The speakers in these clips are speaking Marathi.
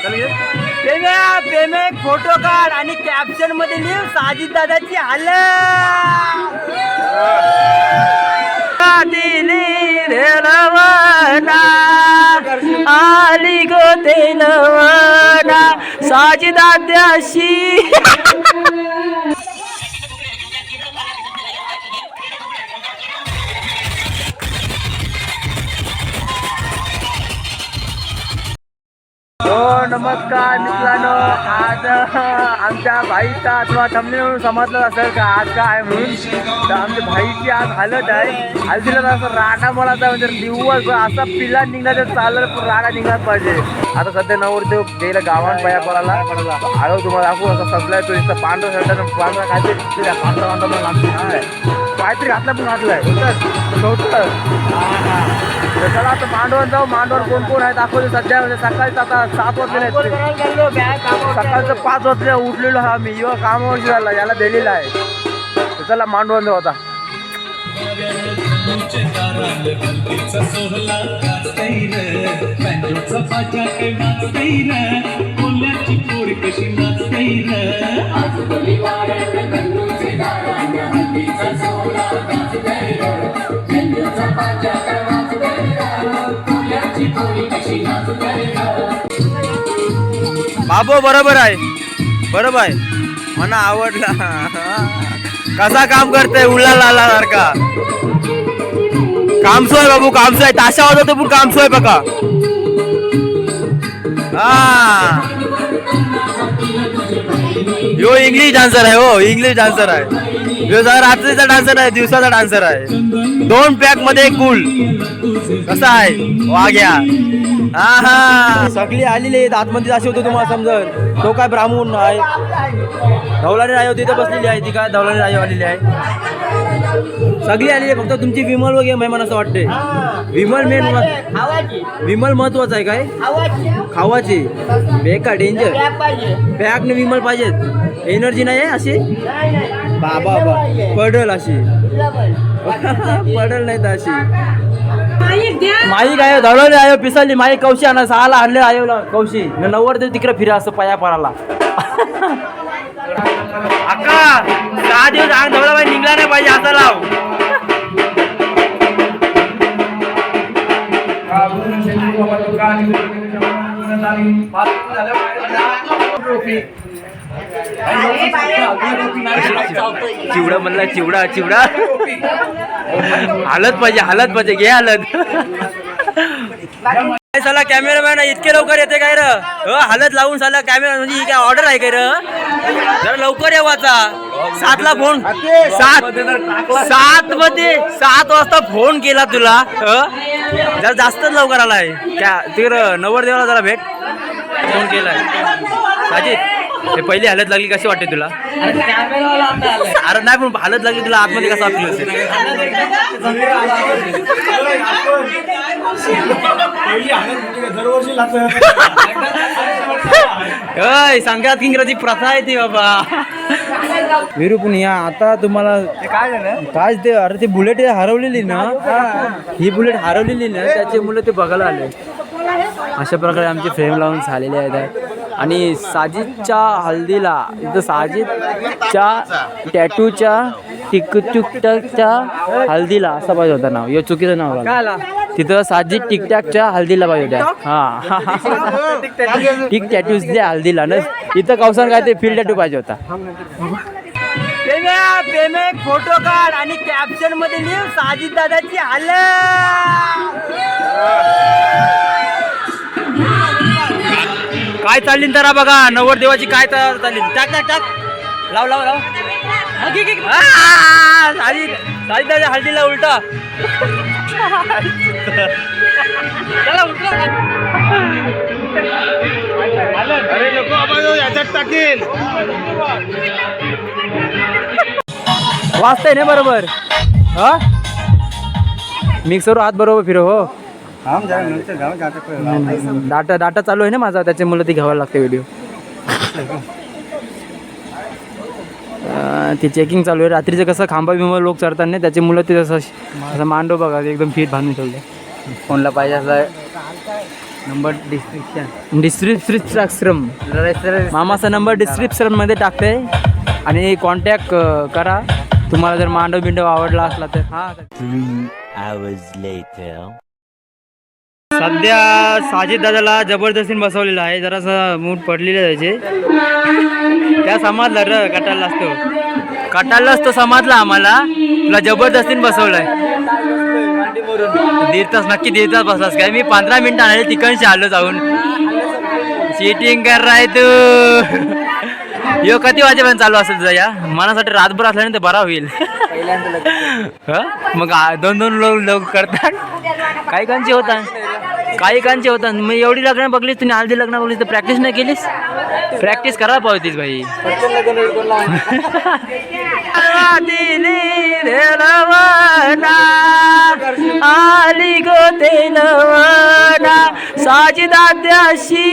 पेमे फोटो काढ आणि कॅप्शन मध्ये लिह साजिद दादाची आली गो तेलवना साजिद दादाशी. नमस्कार मित्रांनो, आज आमच्या भाईचा अथवा थंबनेलवरून समजलं असेल का आज काय म्हणून. तर आमच्या भाईची आज हालत आहे. हल्दीला असं राडा मोडाचा म्हणजे दिवस असा पिल्ला निघायचं चाललं पण राडा निघायला पाहिजे. आता सध्या नवरदेव गेला गावात पाया पडायला आलो तुम्हाला दाखवू. असा सजलाय तो इथं पांढरा शर्टानं पांढरा काहीतरी काहीतरी घातला पण घातलाय चला आता मांडवर जाऊ. मांडवर कोण कोण आहे दाखवते. सध्या म्हणजे सकाळी आता 7 वाजले सकाळचं 5 वाजले उठलेलो हा मी. युवा कामावर झाला याला दिलेला आहे. चला मांडवर जाऊ आता. बाबू बरोबर आहे बरोबर आहे मला आवडला. कसा काम करतोय उल्ला लाला सारखा. कामसोय बाबू कामसोय. ताशा वाजवतो पण कामसोय बघा. हा यो इंग्लिश डान्सर आहे. हो इंग्लिश डान्सर आहे. रात्रीचा डान्सर आहे दिवसाचा डान्सर आहे. 2 पॅक मध्ये एक गुल. कसा आहे वाघ्या. हा हा सगळी आलेली आहेत आतमध्ये. अशी होतो तुम्हाला समजत. तो काय ब्राह्मण आहे. धवलाने राय तिथे बसलेली आहे. ती काय धवलाने राय आलेली आहे. सगळी आलेली आहे. फक्त तुमची विमल वगैरे मेहमान असं वाटते. विमल मेन विमल महत्वाचं आहे काय खावाची. बेका डेंजर पॅक ने विमल पाहिजेत. एनर्जी नाही आहे अशी बाबा पडल अशी पडल नाही तर अशी माई काय धवळले आयो पिसाली माई कौशी आणा 6ला आणले आयो कौशी 90 तिकडे फिरा असं पाया पडाला. अक्का 6 दिवस आग धवळा बाई निघला नाही पाहिजे असा लाव. चिवडा म्हणला चिवडा चिवडा हालत पाहिजे घे हालत. साला कॅमेरामॅन इतके लवकर येते काय र. हालत लावून साला कॅमेरा म्हणजे ही काय ऑर्डर आहे काय र. जरा लवकर येवाचा. 7ला फोन 7 मध्ये 7 वाजता फोन केला तुला. जरा जास्तच लवकर आलाय. त्या तिकडं नवरदेवाला जरा भेट फोन केलाय. साजिद हे पहिली हालत लागली कशी वाटते तुला. अरे नाही पण हालत लागली तुला आतमध्ये कसं वाटलं. सांगत इंग्रजी प्रथा आहे ती बाबा. विरू पण या आता तुम्हाला काय ते अरे ती बुलेट हरवलेली ना. ही बुलेट हरवलेली ना त्याच्यामुळे ते बघायला आले. अशा प्रकारे आमचे फ्रेम लावून झालेले आहेत. आणि साजिदच्या हल्दीला इथं साजिदच्या टॅटूच्या टिकटुकच्या हल्दीला असं पाहिजे होता नाव. हे चुकीचं नाव लागलं. तिथं साजिद टिकटॅकच्या हल्दीला पाहिजे होत्या. हा टिक टॅटूज द्या हल्दीला ना. इथं कौसान काय ते फील्ड टॅटू पाहिजे होता. पेमे फोटो काढ आणि कॅप्शन मध्ये लिह साजिद दादाची काय चालली तर बघा. नवरदेवाची काय चालली. टाक टाक टाक लाव लाव लाव. साजिद दादा हल्दीला उलटा. अरे नको याच्यात टाकेल. वाजतंय ना बरोबर. हा मिक्सर हात बरोबर फिरव. हो डाटा चालू आहे ना माझा त्याच्यामुळे ती घ्यावं लागते व्हिडिओ. ती चेकिंग चालू आहे. रात्रीचं कसं खांबा बिंबा लोक चढतात नाही त्याच्यामुळे ते असं मांडव बघा एकदम फिट बांधून ठेवलं. फोनला पाहिजे असं नंबर डिस्क्रिप्शन डिस्क्रिप्शन मामाचा नंबर डिस्क्रिप्शन मध्ये टाकते आणि कॉन्टॅक्ट करा तुम्हाला जर मांडव बिंडव आवडला असला तर. हा 3 hours later. सध्या साजिद दादाला जबरदस्तीने बसवलेला आहे. जरासा मूड पडलेले त्याचे त्या समाजला र कटायला असतो कटायलाच तो समाजला आम्हाला तुला जबरदस्तीने बसवलाय. दीड तास नक्की दीड तास बसलास काय? मी 15 मिनिटं आले तिकडचे आलो जाऊन. चीटिंग कर राय तू. यो किती वाजेपर्यंत चालू असेल तुझा? या मनासाठी रातभर असल्याने ते बरा होईल. मग 2-2 लोक करतात. काही कांची होतात मग एवढी लग्न बघलीस तुम्ही अर्धी लग्न बघलीस तर प्रॅक्टिस नाही केलीस? प्रॅक्टिस करायला पाहिजेस भाई. आली गो तेलवना साजिदाद्याशी.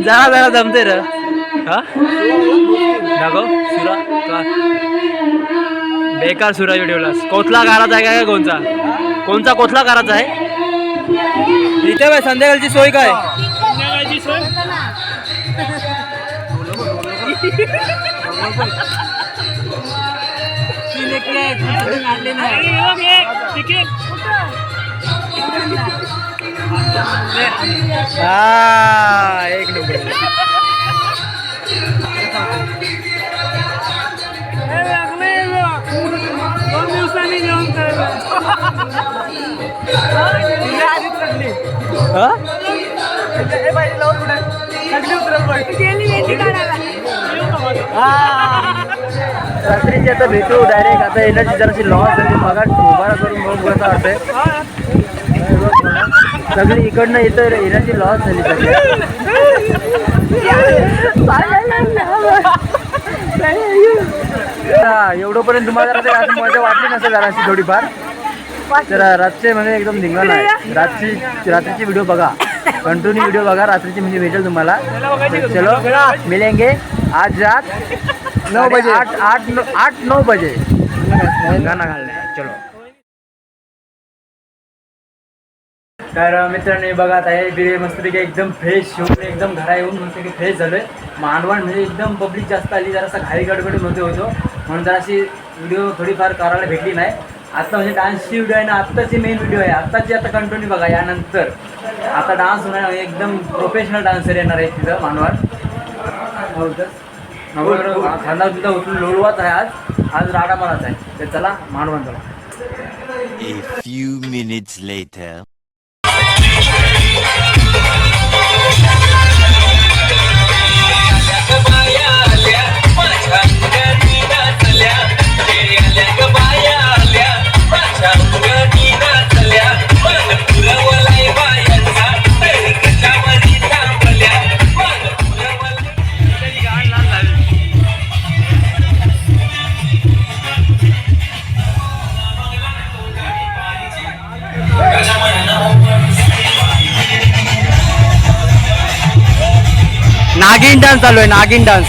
जरा जमते र. हा दाखव सुरा बेकार सुरा व्हिडिओलास. कोथला गाराचा आहे काय? कोणचा कोथला गाराचा आहे? इथे बाय संध्याकाळची सोय काय? हा एक नंबर. रात्रीची आता भेटू डायरेक्ट. आता एनर्जी जराशी लॉस झाली मगा उभारा करून बघू असं वाटतंय. सगळी इकडनं येतं एनर्जी लॉस झाली सगळी. एवढंपर्यंत तुम्हाला जरा अशी मजा वाटली नसेल जराशी थोडीफार. तर रातचे म्हणजे एकदम धिंगाणा आहे. रात्रीची व्हिडिओ बघा, कंटिन्यू व्हिडिओ बघा रात्रीची म्हणजे भेटेल तुम्हाला. चलो मिलेंगे आज रात 9 बजे 8-9 बजे गाणं घालणे. चलो. तर मित्रांनो बघा आता हे बिरे मस्तपैकी एकदम फ्रेश होऊन एकदम घरा येऊन मस्तपैकी फ्रेश झालोय. मांडवण म्हणजे एकदम पब्लिक जास्त आली. जरासा घाई गडबडी मध्ये होतो म्हणून जराशी व्हिडिओ थोडीफार करायला भेटली नाही. आता म्हणजे डान्सची व्हिडिओ आहे ना, आत्ताची मेन व्हिडिओ आहे. आत्ताची आता कंटिन्यू बघा. यानंतर आता डान्स होणार एकदम प्रोफेशनल डान्सर येणार आहे तिथं मांडवण. खांदा सुद्धा उचलून लोळवाच आहे. आज राडा माराच आहे. तर चला मांडवण चला. A few minutes later. नागिन डान्स चालू आहे. नागिन डान्स.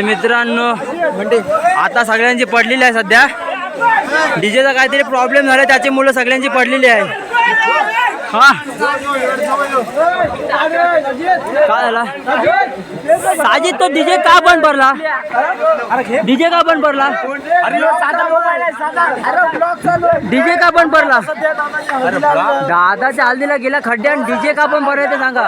तर मित्रांनो आता सगळ्यांची पडलेली आहे सध्या. डीजेचा काहीतरी प्रॉब्लेम झाला त्याची मुलं सगळ्यांची पडलेली आहे. हा काय झाला साजिद तो डीजे का बंद पडला? डीजे का बंद पडला? डीजे का बंद पडला? दादाच्या हल्दीला गेला खड्ड्या आणि डीजे का बंद पडला ते सांगा.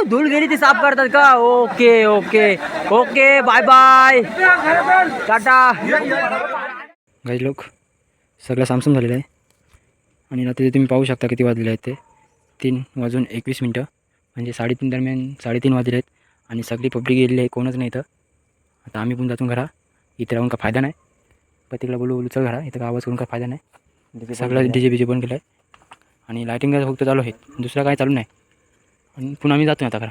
धूळ गेली ती साफ करतात का? Okay okay okay bye bye tata. काही लोक सगळं सामसूम झालेलं आहे आणि रात्री तुम्ही पाहू शकता किती वाजलेले आहेत ते 3:21 म्हणजे 3:30 दरम्यान 3:30 वाजले आहेत आणि सगळी पब्लिक गेलेली आहे. कोणच नाही इथं. आता आम्ही पण जातो घरा. इथे राहून का फायदा नाही. पतीला बोलू चल घरा इथं का आवाज करून का फायदा नाही. सगळं डीजे बीजे बंद केलं आहे आणि लायटिंग फक्त चालू आहे. दुसरं काय चालू नाही. आणि पुन्हा आम्ही जातो आता घरा.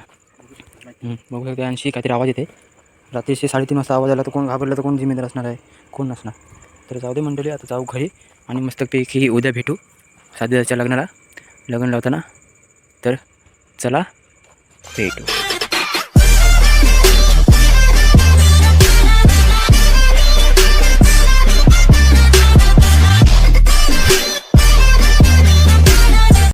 बघू शकता 80 काहीतरी आवाज येते. रात्रीचे 3:30 वाजता आवाज आला तर कोण घाबरलं तर कोण जिम्मेदार असणार आहे? कोण नसणार. तर जाऊ दे मंडळी आता जाऊ घरी आणि मस्तपैकी उद्या भेटू साध्याच्या लग्नाला. लग्न लावताना तर चला भेटू.